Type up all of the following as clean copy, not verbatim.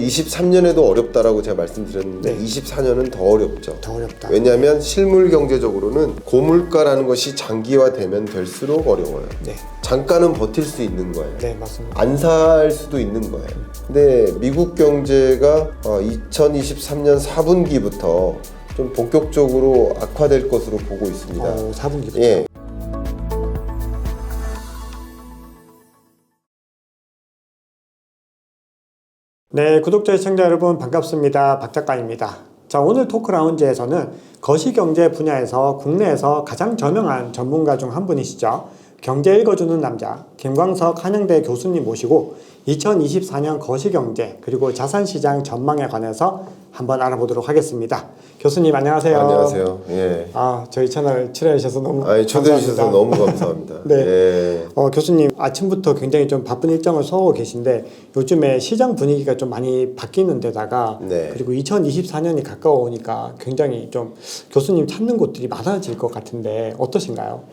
2023년에도 어렵다라고 제가 말씀드렸는데 네. 24년은 더 어렵죠. 더 어렵다. 왜냐하면 실물 경제적으로는 고물가라는 것이 장기화되면 될수록 어려워요. 네. 잠깐은 버틸 수 있는 거예요. 네, 맞습니다. 안 살 수도 있는 거예요. 근데 미국 경제가 2023년 4분기부터 좀 본격적으로 악화될 것으로 보고 있습니다. 4분기부터. 예. 네, 구독자 시청자 여러분 반갑습니다. 박 작가입니다. 자, 오늘 토크 라운지에서는 거시경제 분야에서 국내에서 가장 저명한 전문가 중 한 분이시죠. 경제 읽어주는 남자 김광석 한양대 교수님 모시고 2024년 거시경제 그리고 자산시장 전망에 관해서 한번 알아보도록 하겠습니다. 교수님 안녕하세요. 안녕하세요. 예. 저희 채널 출연해주셔서 너무 초대해 주셔서 감사합니다. 너무 감사합니다. 네. 예. 교수님 아침부터 굉장히 좀 바쁜 일정을 서고 계신데 요즘에 시장 분위기가 좀 많이 바뀌는 데다가 네. 그리고 2024년이 가까워오니까 굉장히 좀 교수님 찾는 곳들이 많아질 것 같은데 어떠신가요?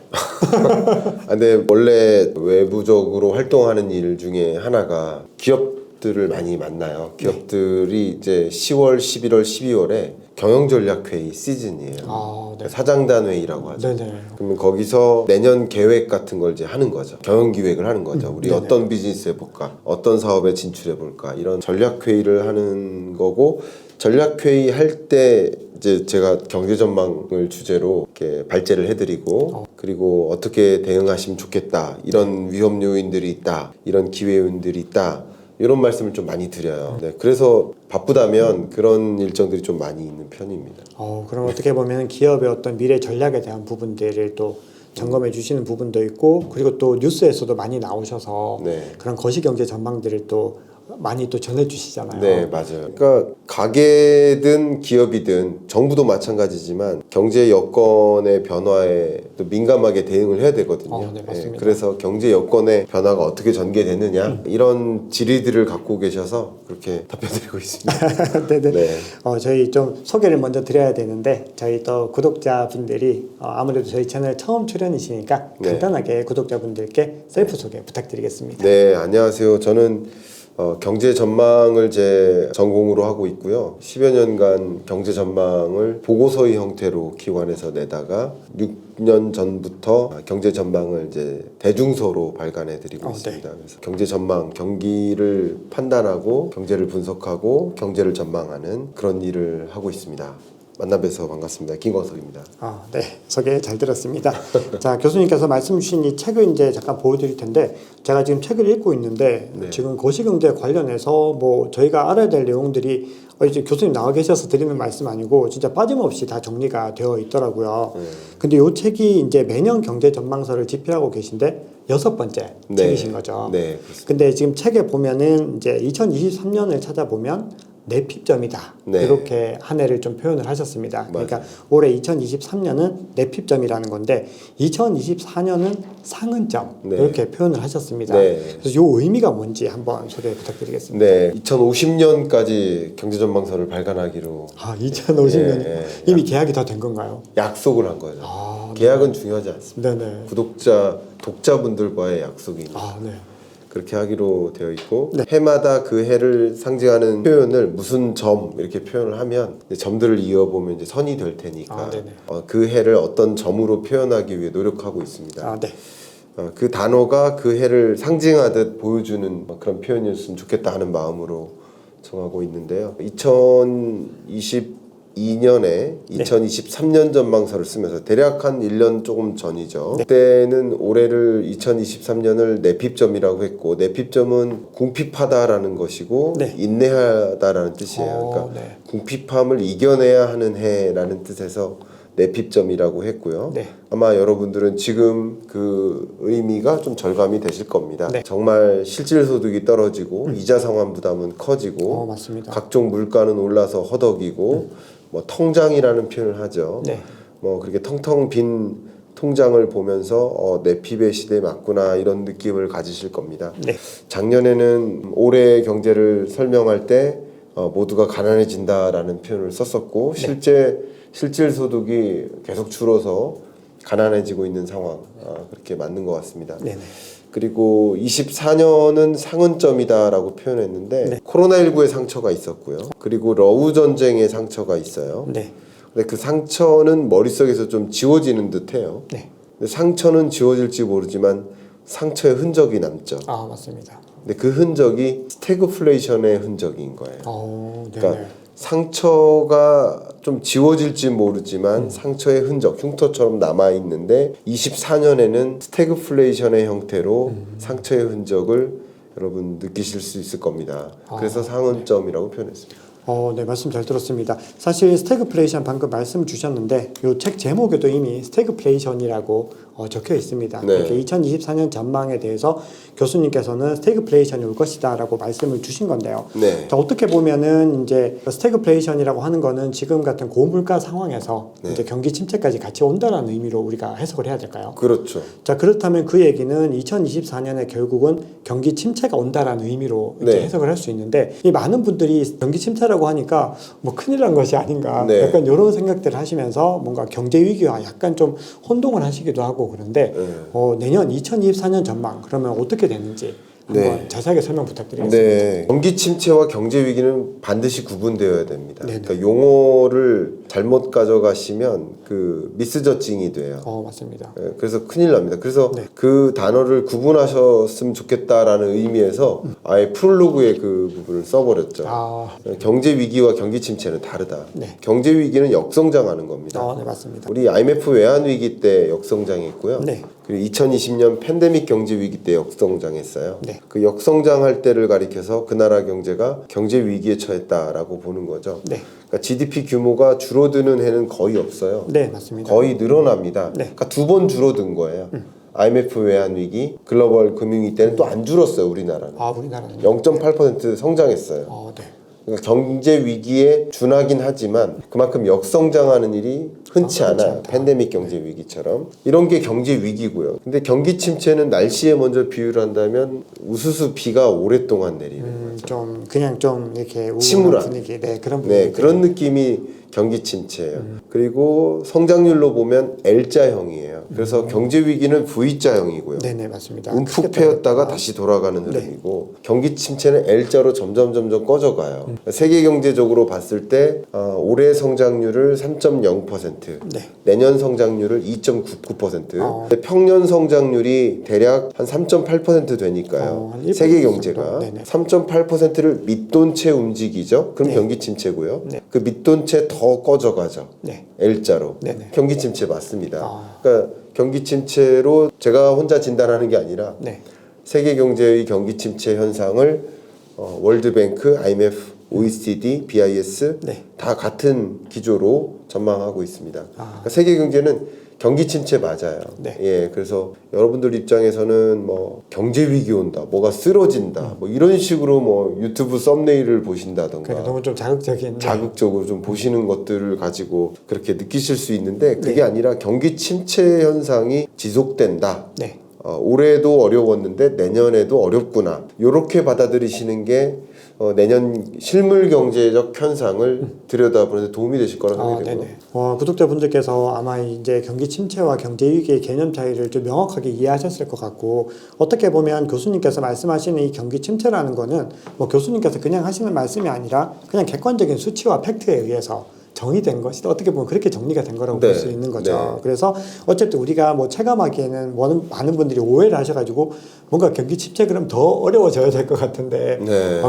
근데 원래 외부적으로 활동하는 일 중에 하나가 기업들을 많이 만나요. 기업들이 이제 10월, 11월, 12월에 경영전략회의 시즌이에요. 네. 사장단 회의라고 하죠. 네네. 그러면 거기서 내년 계획 같은 걸 이제 하는 거죠. 경영기획을 하는 거죠. 우리 네네. 어떤 비즈니스 해볼까? 어떤 사업에 진출해볼까? 이런 전략회의를 하는 거고, 전략회의 할 때 이제 제가 경제전망을 주제로 이렇게 발제를 해드리고, 그리고 어떻게 대응하시면 좋겠다. 이런 위험 요인들이 있다. 이런 기회 요인들이 있다. 이런 말씀을 좀 많이 드려요. 네, 그래서 바쁘다면 그런 일정들이 좀 많이 있는 편입니다. 그럼 어떻게 보면 기업의 어떤 미래 전략에 대한 부분들을 또 점검해 주시는 부분도 있고 그리고 또 뉴스에서도 많이 나오셔서 네. 그런 거시경제 전망들을 또 많이 또 전해 주시잖아요. 네, 맞아요. 그러니까 가게든 기업이든 정부도 마찬가지지만 경제 여건의 변화에 또 민감하게 대응을 해야 되거든요. 네, 맞습니다. 그래서 경제 여건의 변화가 어떻게 전개되느냐 이런 질의들을 갖고 계셔서 그렇게 답변드리고 있습니다. 네네. 네. 저희 좀 소개를 먼저 드려야 되는데 저희 또 구독자분들이 아무래도 저희 채널 처음 출연이시니까 네. 간단하게 구독자분들께 셀프 소개 부탁드리겠습니다. 네, 안녕하세요. 저는 경제 전망을 제 전공으로 하고 있고요. 10여 년간 경제 전망을 보고서의 형태로 기관에서 내다가 6년 전부터 경제 전망을 이제 대중서로 발간해 드리고 있습니다. 네. 그래서 경제 전망, 경기를 판단하고 경제를 분석하고 경제를 전망하는 그런 일을 하고 있습니다. 만나 뵈서 반갑습니다. 김광석입니다. 네, 소개 잘 들었습니다. 자, 교수님께서 말씀 주신 이 책을 이제 잠깐 보여드릴 텐데 제가 지금 책을 읽고 있는데 네. 지금 거시경제 관련해서 뭐 저희가 알아야 될 내용들이 이제 교수님 나와 계셔서 드리는 말씀 아니고 진짜 빠짐없이 다 정리가 되어 있더라고요. 근데 이 책이 이제 매년 경제 전망서를 집필하고 계신데 6번째 네. 책이신 거죠. 네, 그렇습니다. 근데 지금 책에 보면은 이제 2023년을 찾아보면 내핍점이다. 네. 이렇게 한 해를 좀 표현을 하셨습니다. 그러니까 맞아요. 올해 2023년은 내핍점이라는 건데 2024년은 상흔점 네. 이렇게 표현을 하셨습니다. 네. 그래서 이 의미가 뭔지 한번 소개 부탁드리겠습니다. 네, 2050년까지 경제전망서를 발간하기로 2050년 예, 이미 계약이 다 된 건가요? 약속을 한 거죠. 네. 계약은 중요하지 않습니다. 네네. 독자분들과의 약속입니다. 네. 그렇게 하기로 되어 있고 네. 해마다 그 해를 상징하는 표현을 무슨 점 이렇게 표현을 하면 이제 점들을 이어보면 이제 선이 될 테니까 네네. 그 해를 어떤 점으로 표현하기 위해 노력하고 있습니다. 네. 그 단어가 그 해를 상징하듯 보여주는 그런 표현이었으면 좋겠다 하는 마음으로 정하고 있는데요. 2022년에 2023년 전망서를 쓰면서 대략 한 1년 조금 전이죠. 네. 그때는 올해를 2023년을 내핍점이라고 했고 내핍점은 궁핍하다라는 것이고 네. 인내하다라는 뜻이에요. 그러니까 네. 궁핍함을 이겨내야 하는 해라는 뜻에서 내핍점이라고 했고요. 네. 아마 여러분들은 지금 그 의미가 좀 절감이 되실 겁니다. 네. 정말 실질 소득이 떨어지고 이자 상환 부담은 커지고 맞습니다. 각종 물가는 올라서 허덕이고 뭐 통장이라는 표현을 하죠. 네. 뭐 그렇게 텅텅 빈 통장을 보면서 내핍의 시대에 맞구나 이런 느낌을 가지실 겁니다. 네. 작년에는 올해 경제를 설명할 때 모두가 가난해진다라는 표현을 썼었고 실질 소득이 계속 줄어서 가난해지고 있는 상황 그렇게 맞는 것 같습니다. 네네. 그리고 24년은 상흔점이다라고 표현했는데 네. 코로나19의 상처가 있었고요. 그리고 러우 전쟁의 상처가 있어요. 네. 근데 그 상처는 머릿속에서 좀 지워지는 듯해요. 네. 근데 상처는 지워질지 모르지만 상처의 흔적이 남죠. 아, 맞습니다. 근데 그 흔적이 스태그플레이션의 흔적인 거예요. 네. 그러니까 상처가 좀 지워질지 모르지만 상처의 흔적, 흉터처럼 남아 있는데 24년에는 스태그플레이션의 형태로 상처의 흔적을 여러분 느끼실 수 있을 겁니다. 그래서 상흔점이라고 표현했습니다. 네, 말씀 잘 들었습니다. 사실 스태그플레이션 방금 말씀 주셨는데 이 책 제목에도 이미 스태그플레이션이라고 적혀 있습니다. 네. 이렇게 2024년 전망에 대해서 교수님께서는 스태그플레이션이 올 것이다라고 말씀을 주신 건데요. 네. 자, 어떻게 보면은 이제 스태그플레이션이라고 하는 거는 지금 같은 고물가 상황에서 네. 이제 경기 침체까지 같이 온다라는 의미로 우리가 해석을 해야 될까요? 그렇죠. 자, 그렇다면 그 얘기는 2024년에 결국은 경기 침체가 온다라는 의미로 이제 네. 해석을 할 수 있는데 이 많은 분들이 경기 침체라고 하니까 뭐 큰일 난 것이 아닌가 네. 약간 이런 생각들을 하시면서 뭔가 경제 위기와 약간 좀 혼동을 하시기도 하고 그런데 내년 2024년 전망 그러면 어떻게 되는지 한번 네. 자세하게 설명 부탁드리겠습니다. 네. 경기 침체와 경제 위기는 반드시 구분되어야 됩니다. 네네. 그러니까 용어를 잘못 가져가시면 그 미스저칭이 돼요. 맞습니다. 그래서 큰일 납니다. 그래서 네. 그 단어를 구분하셨으면 좋겠다라는 의미에서 아예 프롤로그에 그 부분을 써버렸죠. 경제 위기와 경기 침체는 다르다. 네. 경제 위기는 역성장하는 겁니다. 네, 맞습니다. 우리 IMF 외환 위기 때 역성장이 있고요. 네. 그리고 2020년 팬데믹 경제 위기 때 역성장했어요. 네. 그 역성장할 때를 가리켜서 그 나라 경제가 경제 위기에 처했다라고 보는 거죠. 네. 그러니까 GDP 규모가 줄어드는 해는 거의 없어요. 네, 맞습니다. 거의 늘어납니다. 네. 그러니까 2번 줄어든 거예요. IMF 외환 위기, 글로벌 금융위기 때는 또 안 줄었어요, 우리나라는. 우리나라는 0.8% 성장했어요. 네. 그러니까 경제 위기에 준하긴 하지만 그만큼 역성장하는 일이 흔치 않아요. 않다. 팬데믹 경제 위기처럼. 이런 게 경제 위기고요. 근데 경기 침체는 날씨에 먼저 비유를 한다면 우수수 비가 오랫동안 내리는 거죠. 좀 그냥 좀 이렇게 우울한 침울한. 분위기, 그런 분위기. 네, 그런 느낌이 경기 침체예요. 그리고 성장률로 보면 L자형이에요. 그래서 경제 위기는 V자형이고요. 네네, 맞습니다. 움푹 크게 패였다가 떨어졌다. 다시 돌아가는 흐름이고 경기 침체는 L자로 점점 꺼져가요. 세계 경제적으로 봤을 때 올해 성장률을 3.0%, 네. 내년 성장률을 2.99%, 평년 성장률이 대략 한 3.8% 되니까요. 한 1% 세계 정도. 경제가 네네. 3.8%를 밑돈채 움직이죠. 그럼 네. 경기 침체고요. 네. 그 밑돈채 더 꺼져가죠. 네. L자로. 네네. 경기 침체 맞습니다. 그러니까 경기 침체로 제가 혼자 진단하는 게 아니라 네. 세계 경제의 경기 침체 현상을 월드뱅크, IMF, OECD, BIS 네. 다 같은 기조로 전망하고 있습니다. 그러니까 세계 경제는 경기 침체 맞아요. 네. 예, 그래서 여러분들 입장에서는 뭐 경제 위기 온다, 뭐가 쓰러진다, 뭐 이런 식으로 뭐 유튜브 썸네일을 보신다던가 그러니까 너무 좀 자극적인. 자극적으로 좀 보시는 것들을 가지고 그렇게 느끼실 수 있는데 그게 아니라 경기 침체 현상이 지속된다. 네. 올해도 어려웠는데 내년에도 어렵구나. 이렇게 받아들이시는 게 내년 실물 경제적 현상을 들여다보는 데 도움이 되실 거라 생각이 되고요. 네네. 구독자분들께서 아마 이제 경기 침체와 경제 위기의 개념 차이를 좀 명확하게 이해하셨을 것 같고 어떻게 보면 교수님께서 말씀하시는 이 경기 침체라는 거는 뭐 교수님께서 그냥 하시는 말씀이 아니라 그냥 객관적인 수치와 팩트에 의해서 정의된 것이 어떻게 보면 그렇게 정리가 된 거라고 볼 수 있는 거죠. 네. 그래서 어쨌든 우리가 뭐 체감하기에는 많은 분들이 오해를 하셔가지고 뭔가 경기 침체 그럼 더 어려워져야 될 것 같은데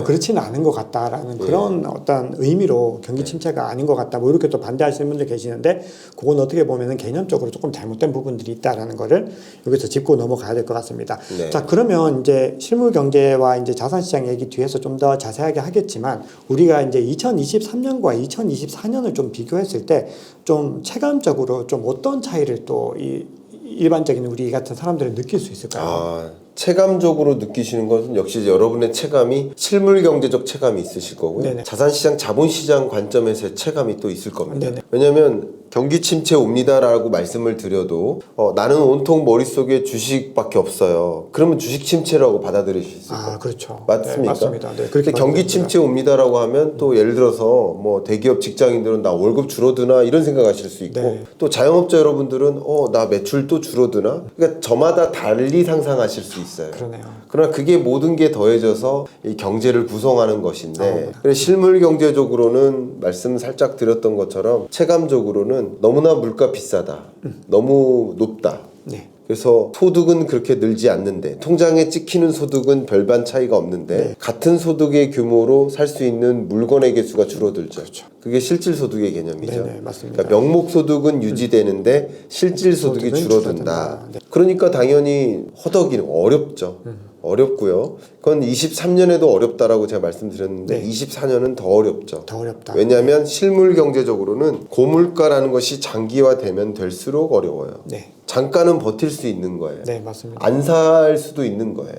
그렇지는 않은 것 같다라는 그런 어떤 의미로 경기 침체가 아닌 것 같다. 뭐 이렇게 또 반대하시는 분들 계시는데 그건 어떻게 보면은 개념적으로 조금 잘못된 부분들이 있다라는 거를 여기서 짚고 넘어가야 될 것 같습니다. 네. 자, 그러면 이제 실물 경제와 이제 자산시장 얘기 뒤에서 좀 더 자세하게 하겠지만 우리가 이제 2023년과 2024년을 좀 비교했을 때 좀 체감적으로 좀 어떤 차이를 또 이 일반적인 우리 같은 사람들은 느낄 수 있을까요? 체감적으로 느끼시는 것은 역시 여러분의 체감이 실물 경제적 체감이 있으실 거고요. 네네. 자산시장, 자본시장 관점에서의 체감이 또 있을 겁니다. 네네. 왜냐하면 경기 침체 옵니다라고 말씀을 드려도 나는 온통 머릿속에 주식밖에 없어요. 그러면 주식 침체라고 받아들일 수 있을까요? 아, 그렇죠. 맞습니까? 네, 맞습니다. 네, 근데 경기 침체 옵니다라고 하면 또 예를 들어서 뭐 대기업 직장인들은 나 월급 줄어드나 이런 생각하실 수 있고 네. 또 자영업자 여러분들은 나 매출 또 줄어드나? 그러니까 저마다 달리 상상하실 수 있어요. 그러네요. 그러나 그게 모든 게 더해져서 이 경제를 구성하는 것인데 그래서 실물 경제적으로는 말씀 살짝 드렸던 것처럼 체감적으로는 너무나 물가 비싸다. 너무 높다. 네. 그래서 소득은 그렇게 늘지 않는데 통장에 찍히는 소득은 별반 차이가 없는데 네. 같은 소득의 규모로 살 수 있는 물건의 개수가 줄어들죠. 그렇죠. 그게 실질 소득의 개념이죠. 네네, 맞습니다. 그러니까 명목 소득은 유지되는데 실질 소득이 소득은 줄어든다. 네. 그러니까 당연히 허덕이는 어렵죠. 어렵고요. 그건 23년에도 어렵다라고 제가 말씀드렸는데 네. 24년은 더 어렵죠. 더 어렵다. 왜냐하면 실물 경제적으로는 고물가라는 것이 장기화되면 될수록 어려워요. 네. 잠깐은 버틸 수 있는 거예요. 네, 맞습니다. 안 살 수도 있는 거예요.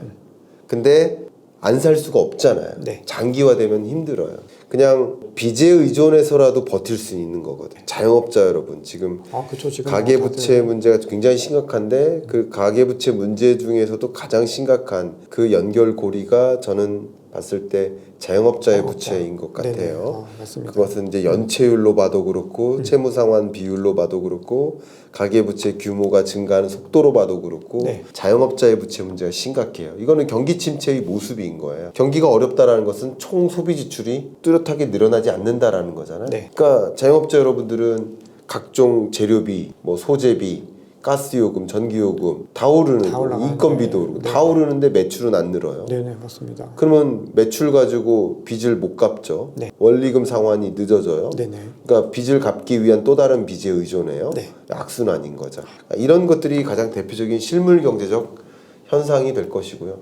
근데 안 살 수가 없잖아요. 네. 장기화되면 힘들어요. 그냥 빚에 의존해서라도 버틸 수 있는 거거든요. 자영업자 여러분 지금 그렇죠. 지금 가계부채 문제가 굉장히 심각한데 그 가계부채 문제 중에서도 가장 심각한 그 연결고리가 저는 봤을 때 자영업자의 부채인 것 같아요. 네네. 맞습니다. 그것은 이제 연체율로 봐도 그렇고 채무상환 비율로 봐도 그렇고 가계부채 규모가 증가하는 속도로 봐도 그렇고 네. 자영업자의 부채 문제가 심각해요. 이거는 경기 침체의 모습인 거예요. 경기가 어렵다라는 것은 총 소비 지출이 뚜렷하게 늘어나지 않는다라는 거잖아요. 네. 그러니까 자영업자 여러분들은 각종 재료비, 뭐 소재비, 가스요금, 전기요금 다 오르는 다 올라가는데. 인건비도 오르고 네. 다 오르는데 매출은 안 늘어요. 네네, 맞습니다. 그러면 매출 가지고 빚을 못 갚죠. 네. 원리금 상환이 늦어져요. 네네. 그러니까 빚을 갚기 위한 또 다른 빚에 의존해요. 네. 악순환인 거죠. 이런 것들이 가장 대표적인 실물 경제적 현상이 될 것이고요.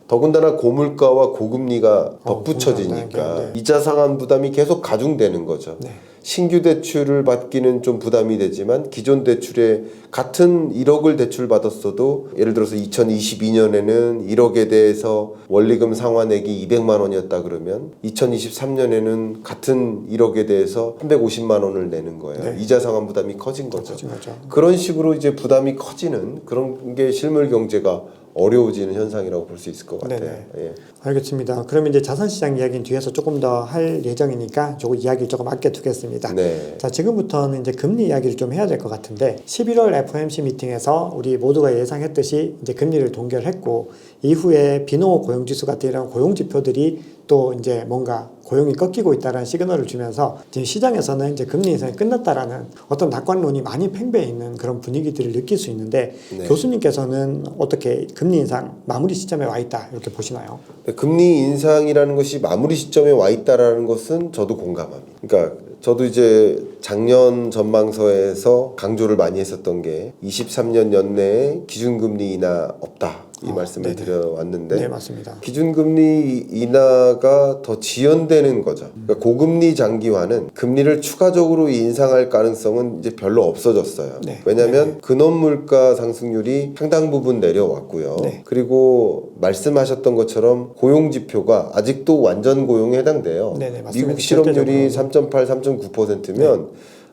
더군다나 고물가와 고금리가 덧붙여지니까 고금리가, 네. 이자 상환 부담이 계속 가중되는 거죠. 네. 신규 대출을 받기는 좀 부담이 되지만 기존 대출에 같은 1억을 대출 받았어도 예를 들어서 2022년에는 1억에 대해서 원리금 상환액이 200만 원이었다 그러면 2023년에는 같은 1억에 대해서 350만 원을 내는 거예요. 네. 이자 상환 부담이 커진 거죠. 커진 거죠. 그런 식으로 이제 부담이 커지는 그런 게 실물 경제가 어려워지는 현상이라고 볼 수 있을 것 같아요. 네네. 예. 알겠습니다. 그러면 이제 자산시장 이야기는 뒤에서 조금 더 할 예정이니까 조금 이야기를 조금 아껴두겠습니다. 네. 자, 지금부터는 이제 금리 이야기를 좀 해야 될 것 같은데 11월 FOMC 미팅에서 우리 모두가 예상했듯이 이제 금리를 동결했고 이후에 비노 고용지수 같은 이런 고용지표들이 또 이제 뭔가 고용이 꺾이고 있다는 시그널을 주면서 지금 시장에서는 이제 금리 인상이 끝났다라는 어떤 낙관론이 많이 팽배해 있는 그런 분위기들을 느낄 수 있는데 네. 교수님께서는 어떻게 금리 인상 마무리 시점에 와 있다 이렇게 보시나요? 금리 인상이라는 것이 마무리 시점에 와 있다라는 것은 저도 공감합니다. 그러니까 저도 이제 작년 전망서에서 강조를 많이 했었던 게 23년 연내에 기준금리 인하 없다. 이 말씀을 네네. 드려왔는데 네, 맞습니다. 기준금리 인하가 더 지연되는 거죠. 그러니까 고금리 장기화는 금리를 추가적으로 인상할 가능성은 이제 별로 없어졌어요. 네. 왜냐하면 근원물가 상승률이 상당 부분 내려왔고요. 네. 그리고 말씀하셨던 것처럼 고용지표가 아직도 완전 고용에 해당돼요. 네네, 맞습니다. 미국 실업률이 절대적으로. 3.8, 3.9%면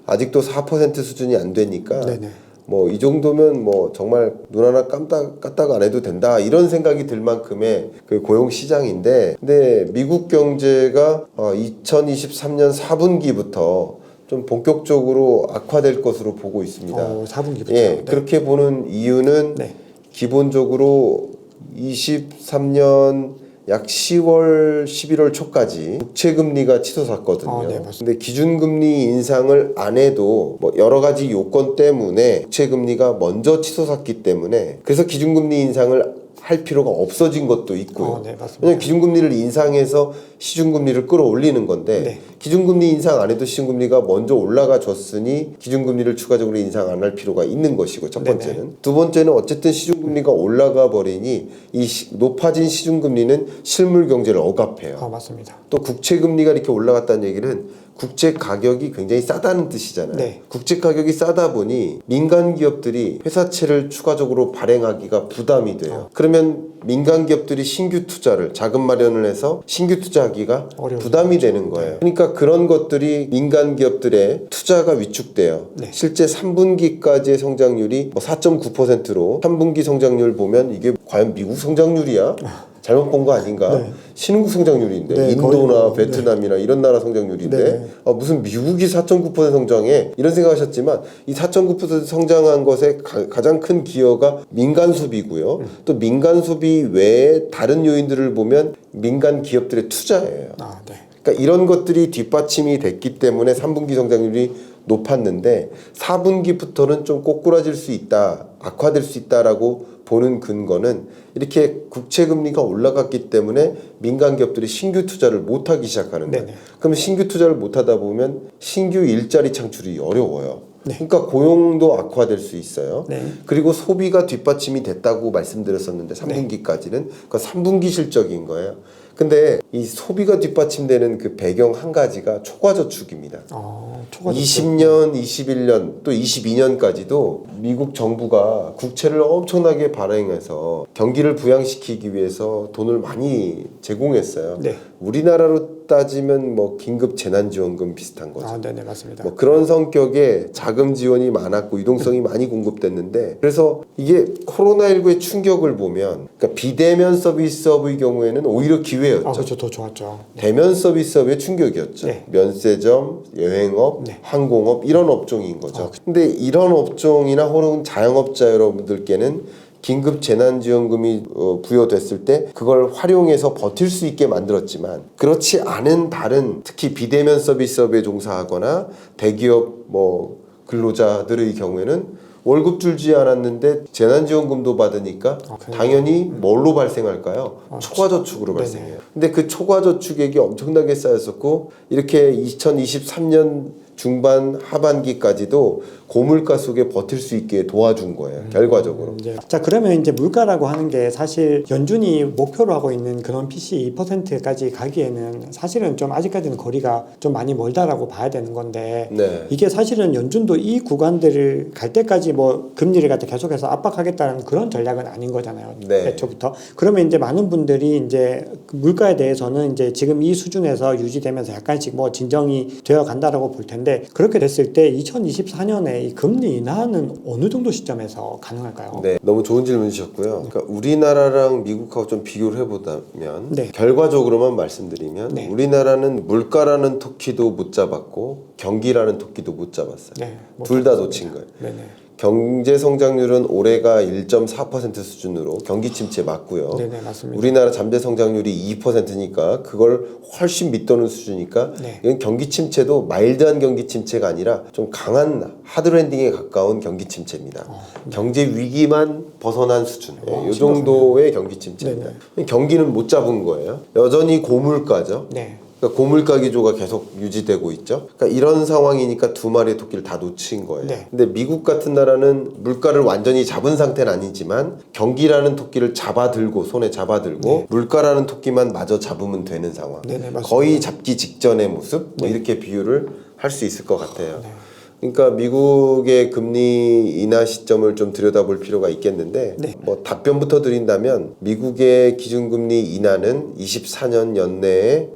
아직도 4% 수준이 안 되니까 네네. 뭐 이 정도면 뭐 정말 눈 하나 깜딱 안 해도 된다 이런 생각이 들 만큼의 그 고용 시장인데 근데 미국 경제가 2023년 4분기부터 좀 본격적으로 악화될 것으로 보고 있습니다. 4분기부터. 예, 네. 그렇게 보는 이유는 네. 기본적으로 23년 약 10월, 11월 초까지 국채금리가 치솟았거든요. 네, 맞습니다. 근데 기준금리 인상을 안 해도 뭐 여러 가지 요건 때문에 국채금리가 먼저 치솟았기 때문에 그래서 기준금리 인상을 할 필요가 없어진 것도 있고요. 네, 맞습니다. 왜냐하면 기준금리를 인상해서 시중금리를 끌어올리는 건데 네. 기준금리 인상 안 해도 시중금리가 먼저 올라가 줬으니 기준금리를 추가적으로 인상 안 할 필요가 있는 것이고 첫 번째는. 네네. 두 번째는 어쨌든 시중금리가 올라가 버리니 이 높아진 시중금리는 실물 경제를 억압해요. 맞습니다. 또 국채금리가 이렇게 올라갔다는 얘기는 국제 가격이 굉장히 싸다는 뜻이잖아요. 네. 국제 가격이 싸다 보니 민간 기업들이 회사채를 추가적으로 발행하기가 부담이 돼요. 그러면 민간 기업들이 신규 투자를 자금 마련을 해서 신규 투자하기가 어려운 부담이 되는 거예요. 그러니까 그런 것들이 민간 기업들의 투자가 위축돼요. 네. 실제 3분기까지의 성장률이 4.9%로 3분기 성장률 보면 이게 과연 미국 성장률이야? 잘못 본 거 아닌가? 네. 신흥국 성장률인데 네, 거의 인도나 뭐, 베트남이나 이런 나라 성장률인데 네, 네. 무슨 미국이 4.9% 성장해? 이런 생각하셨지만 이 4.9% 성장한 것의 가장 큰 기여가 민간 소비고요. 또 민간 소비 외에 다른 요인들을 보면 민간 기업들의 투자예요. 아, 네. 그러니까 이런 것들이 뒷받침이 됐기 때문에 3분기 성장률이 높았는데 4분기부터는 좀 꼬꾸라질 수 있다, 악화될 수 있다라고 보는 근거는 이렇게 국채 금리가 올라갔기 때문에 민간 기업들이 신규 투자를 못 하기 시작하는 거예요. 네네. 그럼 신규 투자를 못 하다 보면 신규 일자리 창출이 어려워요. 네. 그러니까 고용도 악화될 수 있어요. 네. 그리고 소비가 뒷받침이 됐다고 말씀드렸었는데 3분기까지는 그건 3분기 실적인 거예요. 근데 이 소비가 뒷받침되는 그 배경 한 가지가 초과저축입니다. 초과저축. 20년, 21년 또 22년까지도 미국 정부가 국채를 엄청나게 발행해서 경기를 부양시키기 위해서 돈을 많이 제공했어요. 네. 우리나라로 따지면 뭐 긴급 재난지원금 비슷한 거죠. 아, 네네, 맞습니다. 뭐 그런 성격의 자금 지원이 많았고 유동성이 많이 공급됐는데 그래서 이게 코로나19의 충격을 보면 그러니까 비대면 서비스업의 경우에는 오히려 기회였죠. 그렇죠. 더 좋았죠. 대면 서비스업의 충격이었죠. 네. 면세점, 여행업, 네. 항공업 이런 업종인 거죠. 근데 이런 업종이나 혹은 자영업자 여러분들께는 긴급 재난지원금이 부여됐을 때 그걸 활용해서 버틸 수 있게 만들었지만 그렇지 않은 다른 특히 비대면 서비스업에 종사하거나 대기업 뭐 근로자들의 경우에는 월급 줄지 않았는데 재난지원금도 받으니까 당연히 뭘로 발생할까요? 초과저축으로 발생해요. 근데 그 초과저축액이 엄청나게 쌓였었고 이렇게 2023년 중반 하반기까지도 고물가 속에 버틸 수 있게 도와준 거예요. 결과적으로. 자, 그러면 이제 물가라고 하는 게 사실 연준이 목표로 하고 있는 그런 PC 2%까지 가기에는 사실은 좀 아직까지는 거리가 좀 많이 멀다라고 봐야 되는 건데 네. 이게 사실은 연준도 이 구간들을 갈 때까지 뭐 금리를 갖다 계속해서 압박하겠다는 그런 전략은 아닌 거잖아요. 네. 애초부터. 그러면 이제 많은 분들이 이제 물가에 대해서는 이제 지금 이 수준에서 유지되면서 약간씩 뭐 진정이 되어 간다라고 볼 텐데 그렇게 됐을 때 2024년에 이 금리 인하는 어느 정도 시점에서 가능할까요? 네, 너무 좋은 질문 주셨고요. 그러니까 우리나라랑 미국하고 좀 비교를 해보자면 네. 결과적으로만 말씀드리면 네. 우리나라는 물가라는 토끼도 못 잡았고 경기라는 토끼도 못 잡았어요. 네, 둘 다 놓친 거예요. 네네. 경제 성장률은 올해가 1.4% 수준으로 경기 침체 맞고요. 네네, 맞습니다. 우리나라 잠재 성장률이 2%니까 그걸 훨씬 밑도는 수준이니까 네. 이건 경기 침체도 마일드한 경기 침체가 아니라 좀 강한 하드랜딩에 가까운 경기 침체입니다. 경제 위기만 벗어난 수준. 이 정도의 경기 침체입니다. 경기는 못 잡은 거예요. 여전히 고물가죠. 네. 그러니까 고물가 기조가 계속 유지되고 있죠. 그러니까 이런 상황이니까 두 마리의 토끼를 다 놓친 거예요. 네. 근데 미국 같은 나라는 물가를 완전히 잡은 상태는 아니지만 경기라는 토끼를 잡아들고 손에 잡아들고 네. 물가라는 토끼만 마저 잡으면 되는 상황. 네네, 맞습니다. 거의 잡기 직전의 모습 뭐 이렇게 비유를 할 수 있을 것 같아요. 그러니까 미국의 금리 인하 시점을 좀 들여다볼 필요가 있겠는데 네. 뭐 답변부터 드린다면 미국의 기준금리 인하는 24년 연내에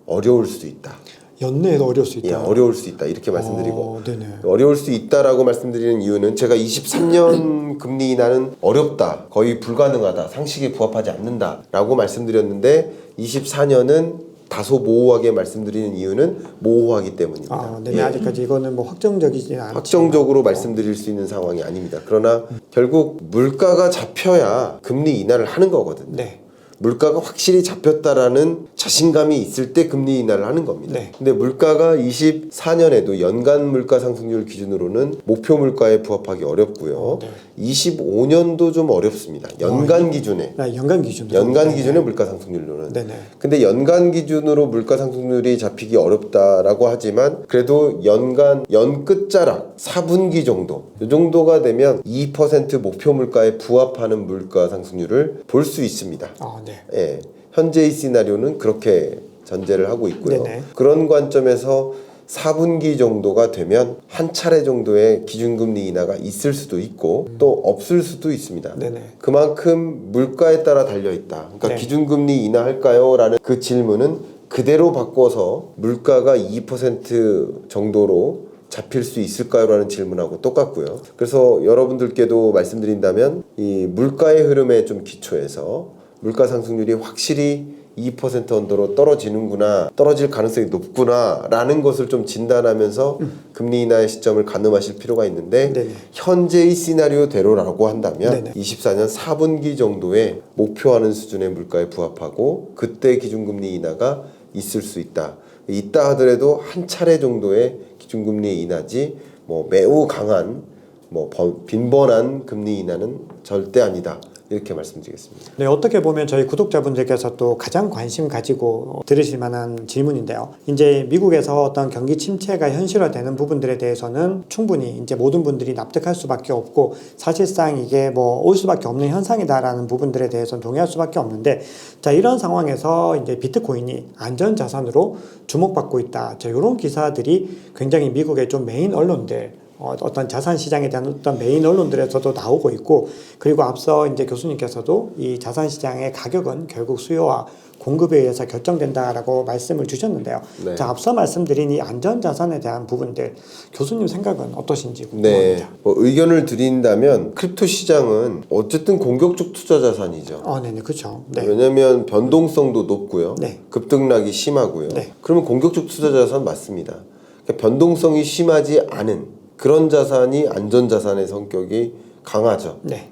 어려울 수 있다. 연내에도 어려울 수 있다. 예, 어려울 수 있다. 이렇게 말씀드리고 네네. 어려울 수 있다라고 말씀드리는 이유는 제가 23년 금리 인하는 어렵다. 거의 불가능하다. 상식에 부합하지 않는다라고 말씀드렸는데 24년은 다소 모호하게 말씀드리는 이유는 모호하기 때문입니다. 아, 네네. 예. 아직까지 이거는 뭐 확정적이지 않지. 확정적으로 말씀드릴 수 있는 상황이 아닙니다. 그러나 결국 물가가 잡혀야 금리 인하를 하는 거거든요. 네. 물가가 확실히 잡혔다라는 자신감이 있을 때 금리 인하를 하는 겁니다. 네. 근데 물가가 24년에도 연간 물가 상승률 기준으로는 목표 물가에 부합하기 어렵고요. 네. 25년도 좀 어렵습니다. 연간 기준에. 아, 연간 기준으로. 연간 기준의 물가 상승률로는. 네네. 근데 연간 기준으로 물가 상승률이 잡히기 어렵다라고 하지만 그래도 연간 연끝자락 4분기 정도 이 정도가 되면 2% 목표 물가에 부합하는 물가 상승률을 볼 수 있습니다. 아, 네. 예, 현재의 시나리오는 그렇게 전제를 하고 있고요. 네네. 그런 관점에서 4분기 정도가 되면 한 차례 정도의 기준금리 인하가 있을 수도 있고 또 없을 수도 있습니다. 네네. 그만큼 물가에 따라 달려있다. 그러니까 네. 기준금리 인하할까요? 라는 그 질문은 그대로 바꿔서 물가가 2% 정도로 잡힐 수 있을까요? 라는 질문하고 똑같고요. 그래서 여러분들께도 말씀드린다면 이 물가의 흐름에 좀 기초해서 물가 상승률이 확실히 2% 언더로 떨어지는구나, 떨어질 가능성이 높구나 라는 것을 좀 진단하면서 금리 인하의 시점을 가늠하실 필요가 있는데 네네. 현재의 시나리오대로라고 한다면 네네. 24년 4분기 정도에 목표하는 수준의 물가에 부합하고 그때 기준금리 인하가 있을 수 있다. 있다 하더라도 한 차례 정도의 기준금리 인하지 뭐 매우 강한 뭐 빈번한 금리 인하는 절대 아니다. 이렇게 말씀드리겠습니다. 네, 어떻게 보면 저희 구독자분들께서 또 가장 관심 가지고 들으실 만한 질문인데요. 이제 미국에서 어떤 경기 침체가 현실화되는 부분들에 대해서는 충분히 이제 모든 분들이 납득할 수밖에 없고 사실상 이게 뭐 올 수밖에 없는 현상이다라는 부분들에 대해서는 동의할 수밖에 없는데 자, 이런 상황에서 이제 비트코인이 안전자산으로 주목받고 있다. 자, 이런 기사들이 굉장히 미국의 좀 메인 언론들 어떤 자산 시장에 대한 어떤 메인 언론들에서도 나오고 있고 그리고 앞서 이제 교수님께서도 이 자산 시장의 가격은 결국 수요와 공급에 의해서 결정된다라고 말씀을 주셨는데요. 네. 자, 앞서 말씀드린 이 안전 자산에 대한 부분들 교수님 생각은 어떠신지 네, 궁금합니다. 의견을 드린다면 크립토 시장은 어쨌든 공격적 투자 자산이죠. 네네, 그렇죠. 네. 왜냐하면 변동성도 높고요. 네. 급등락이 심하고요. 네. 그러면 공격적 투자 자산 맞습니다. 그러니까 변동성이 심하지 않은 그런 자산이 안전자산의 성격이 강하죠. 네.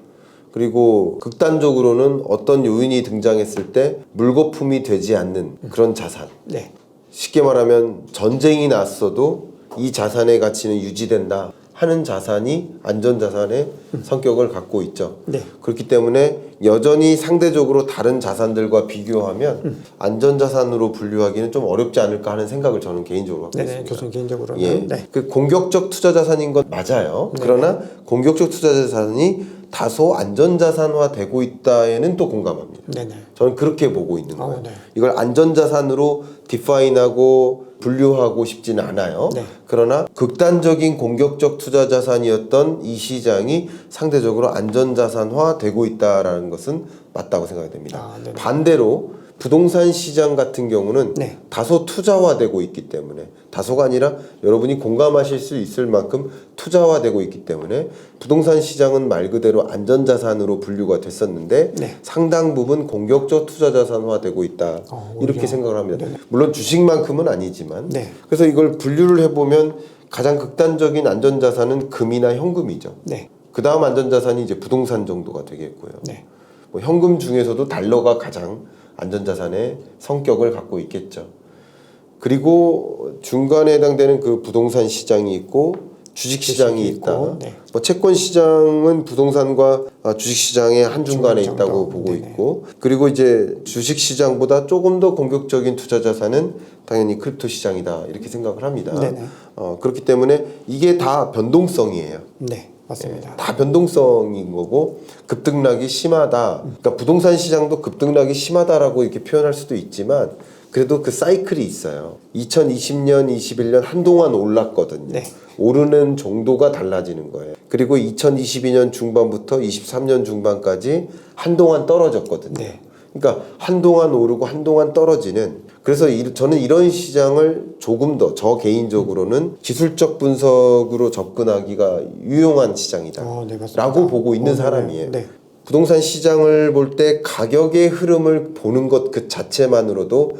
그리고 극단적으로는 어떤 요인이 등장했을 때 물거품이 되지 않는 그런 자산. 네. 쉽게 말하면 전쟁이 났어도 이 자산의 가치는 유지된다 하는 자산이 안전자산의 성격을 갖고 있죠. 네. 그렇기 때문에 여전히 상대적으로 다른 자산들과 비교하면 안전자산으로 분류하기는 좀 어렵지 않을까 하는 생각을 저는 개인적으로 갖고 네네, 있습니다. 교수님 개인적으로는. 예, 네. 그 공격적 투자 자산인 건 맞아요. 그러나 공격적 투자 자산이 다소 안전자산화 되고 있다에는 또 공감합니다. 네네. 저는 그렇게 보고 있는 거예요. 네. 이걸 안전자산으로 디파인하고 분류하고 싶지는 않아요. 네. 그러나 극단적인 공격적 투자 자산이었던 이 시장이 상대적으로 안전자산화 되고 있다라는 것은 맞다고 생각이 됩니다. 네네. 반대로 부동산 시장 같은 경우는 네. 다소 투자화되고 있기 때문에 다소가 아니라 여러분이 공감하실 수 있을 만큼 투자화되고 있기 때문에 부동산 시장은 말 그대로 안전자산으로 분류가 됐었는데 네. 상당 부분 공격적 투자자산화되고 있다 이렇게 오히려. 생각을 합니다. 네네. 물론 주식만큼은 아니지만 네. 그래서 이걸 분류를 해보면 가장 극단적인 안전자산은 금이나 현금이죠. 네. 그 다음 안전자산이 이제 부동산 정도가 되겠고요. 네. 뭐 현금 중에서도 달러가 가장 안전자산의 성격을 갖고 있겠죠. 그리고 중간에 해당되는 그 부동산 시장이 있고 주식 시장이 주식이 있다. 있고, 네. 뭐 채권 시장은 부동산과 주식 시장의 한중간에 중간 정도. 있다고 보고 네네. 있고 그리고 이제 주식 시장보다 조금 더 공격적인 투자 자산은 당연히 크립토 시장이다 이렇게 생각을 합니다. 네네. 그렇기 때문에 이게 다 변동성이에요. 네. 맞습니다. 다 변동성인 거고 급등락이 심하다. 그러니까 부동산 시장도 급등락이 심하다라고 이렇게 표현할 수도 있지만 그래도 그 사이클이 있어요. 2020년, 21년 한동안 올랐거든요. 네. 오르는 정도가 달라지는 거예요. 그리고 2022년 중반부터 23년 중반까지 한동안 떨어졌거든요. 네. 그러니까 한동안 오르고 한동안 떨어지는 그래서 저는 이런 시장을 조금 더 저 개인적으로는 기술적 분석으로 접근하기가 유용한 시장이다 네, 맞습니다. 라고 보고 있는 네. 사람이에요. 네. 부동산 시장을 볼 때 가격의 흐름을 보는 것 그 자체만으로도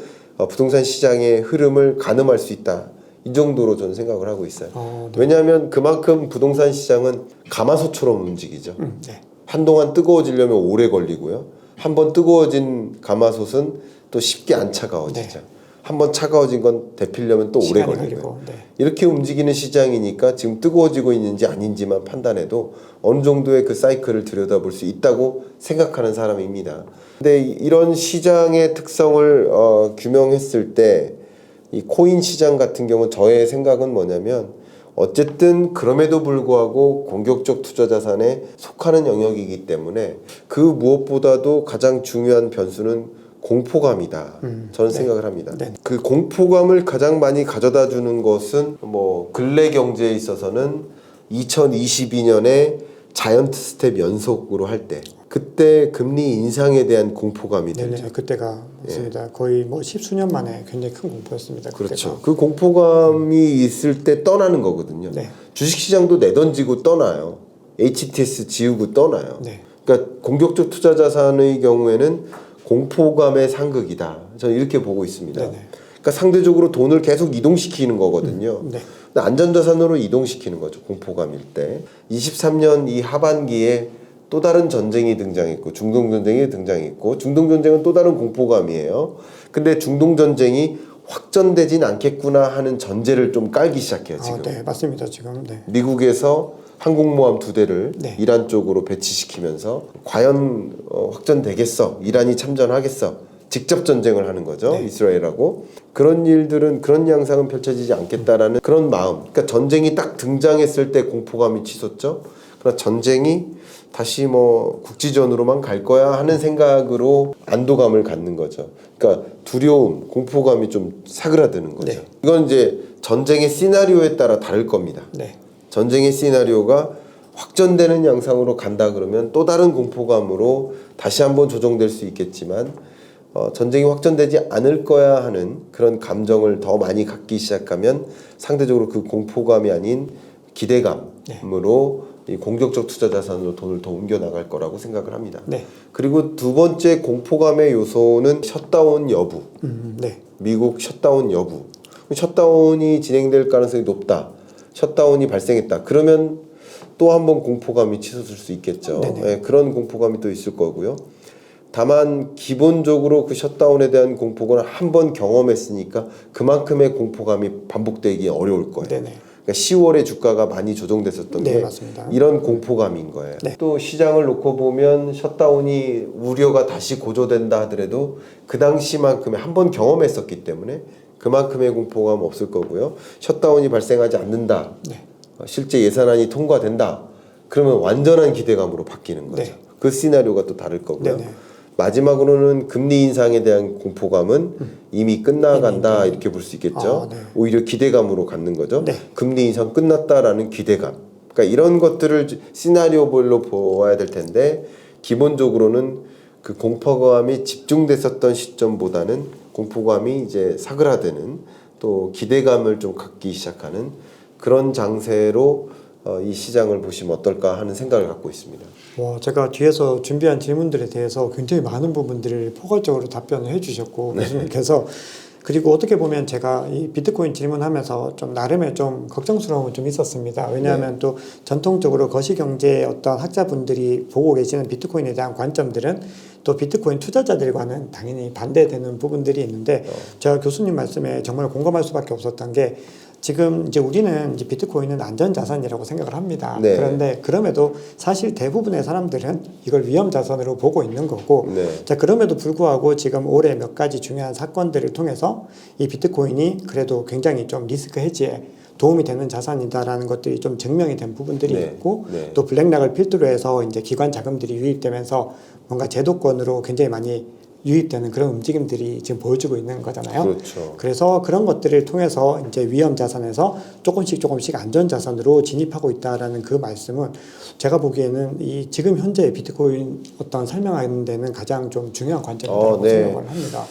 부동산 시장의 흐름을 가늠할 수 있다. 이 정도로 저는 생각을 하고 있어요. 네. 왜냐하면 그만큼 부동산 시장은 가마솥처럼 움직이죠. 네. 한동안 뜨거워지려면 오래 걸리고요. 한번 뜨거워진 가마솥은 또 쉽게 안 차가워지죠. 네. 한번 차가워진 건 데피려면 또 오래 시간이 걸리고요. 걸리고, 네. 이렇게 움직이는 시장이니까 지금 뜨거워지고 있는지 아닌지만 판단해도 어느 정도의 그 사이클을 들여다볼 수 있다고 생각하는 사람입니다. 근데 이런 시장의 특성을 규명했을 때 이 코인 시장 같은 경우는 저의 생각은 뭐냐면 어쨌든 그럼에도 불구하고 공격적 투자 자산에 속하는 영역이기 때문에 그 무엇보다도 가장 중요한 변수는 공포감이다. 저는 네. 생각을 합니다. 네. 그 공포감을 가장 많이 가져다 주는 것은 뭐 근래 경제에 있어서는 2022년에 자이언트 스텝 연속으로 할 때 그때 금리 인상에 대한 공포감이 네네, 들죠. 그때가 맞습니다. 거의 뭐 십수년 만에 굉장히 큰 공포였습니다. 그렇죠. 그 공포감이 있을 때 떠나는 거거든요. 네. 주식시장도 내던지고 떠나요. HTS 지우고 떠나요. 네. 그러니까 공격적 투자 자산의 경우에는 공포감의 상극이다. 저는 이렇게 보고 있습니다. 네네. 그러니까 상대적으로 돈을 계속 이동시키는 거거든요. 네. 근데 안전자산으로 이동시키는 거죠. 공포감일 때. 23년 이 하반기에 또 다른 전쟁이 등장했고 중동 전쟁이 등장했고 중동 전쟁은 또 다른 공포감이에요. 근데 중동 전쟁이 확전되진 않겠구나 하는 전제를 좀 깔기 시작해요. 지금. 네, 맞습니다. 지금 네. 미국에서 항공모함 2대를 네. 이란 쪽으로 배치시키면서 과연 확전되겠어? 이란이 참전하겠어? 직접 전쟁을 하는 거죠. 네. 이스라엘하고. 그런 일들은 그런 양상은 펼쳐지지 않겠다라는 그런 마음. 그러니까 전쟁이 딱 등장했을 때 공포감이 치솟죠. 그러나 전쟁이 다시 뭐 국지전으로만 갈 거야 하는 생각으로 안도감을 갖는 거죠. 그러니까 두려움, 공포감이 좀 사그라드는 거죠. 네. 이건 이제 전쟁의 시나리오에 따라 다를 겁니다. 네. 전쟁의 시나리오가 확전되는 양상으로 간다 그러면 또 다른 공포감으로 다시 한번 조정될 수 있겠지만 전쟁이 확전되지 않을 거야 하는 그런 감정을 더 많이 갖기 시작하면 상대적으로 그 공포감이 아닌 기대감으로 이 공격적 투자 자산으로 돈을 더 옮겨 나갈 거라고 생각을 합니다. 네. 그리고 두 번째 공포감의 요소는 셧다운 여부. 네. 미국 셧다운 여부. 셧다운이 진행될 가능성이 높다. 셧다운이 발생했다. 그러면 또 한 번 공포감이 치솟을 수 있겠죠. 네, 그런 공포감이 또 있을 거고요. 다만 기본적으로 그 셧다운에 대한 공포감을 한 번 경험했으니까 그만큼의 공포감이 반복되기 어려울 거예요. 네네. 그러니까 10월에 주가가 많이 조정됐었던 네, 게 맞습니다. 이런 공포감인 거예요. 네. 또 시장을 놓고 보면 셧다운이 우려가 다시 고조된다 하더라도 그 당시만큼의 한 번 경험했었기 때문에 그만큼의 공포감 없을 거고요. 셧다운이 발생하지 않는다. 네. 실제 예산안이 통과된다. 그러면 완전한 기대감으로 바뀌는 거죠. 네. 그 시나리오가 또 다를 거고요. 네네. 마지막으로는 금리 인상에 대한 공포감은 이미 끝나간다 이렇게 볼 수 있겠죠. 네. 오히려 기대감으로 갖는 거죠. 네. 금리 인상 끝났다라는 기대감. 그러니까 이런 것들을 시나리오별로 보아야 될 텐데 기본적으로는 그 공포감이 집중됐었던 시점보다는 공포감이 이제 사그라드는 또 기대감을 좀 갖기 시작하는 그런 장세로 이 시장을 보시면 어떨까 하는 생각을 갖고 있습니다. 제가 뒤에서 준비한 질문들에 대해서 굉장히 많은 부분들을 포괄적으로 답변을 해주셨고 교수님께서 그리고 어떻게 보면 제가 이 비트코인 질문하면서 좀 나름의 좀 걱정스러움은 좀 있었습니다. 왜냐하면 또 전통적으로 거시경제 어떤 학자분들이 보고 계시는 비트코인에 대한 관점들은 또 비트코인 투자자들과는 당연히 반대되는 부분들이 있는데 제가 교수님 말씀에 정말 공감할 수밖에 없었던 게 지금 이제 우리는 이제 비트코인은 안전자산이라고 생각을 합니다. 네. 그런데 그럼에도 사실 대부분의 사람들은 이걸 위험자산으로 보고 있는 거고 네. 자, 그럼에도 불구하고 지금 올해 몇 가지 중요한 사건들을 통해서 이 비트코인이 그래도 굉장히 좀 리스크 해지에 도움이 되는 자산이다라는 것들이 좀 증명이 된 부분들이 네. 있고 네. 또 블랙락을 필두로 해서 이제 기관 자금들이 유입되면서 뭔가 제도권으로 굉장히 많이 유입되는 그런 움직임들이 지금 보여주고 있는 거잖아요. 그렇죠. 그래서 그런 것들을 통해서 이제 위험 자산에서 조금씩 안전 자산으로 진입하고 있다라는 그 말씀은 제가 보기에는 이 지금 현재 비트코인 어떤 설명하는 데는 가장 좀 중요한 관점이라고 네. 생각을 합니다.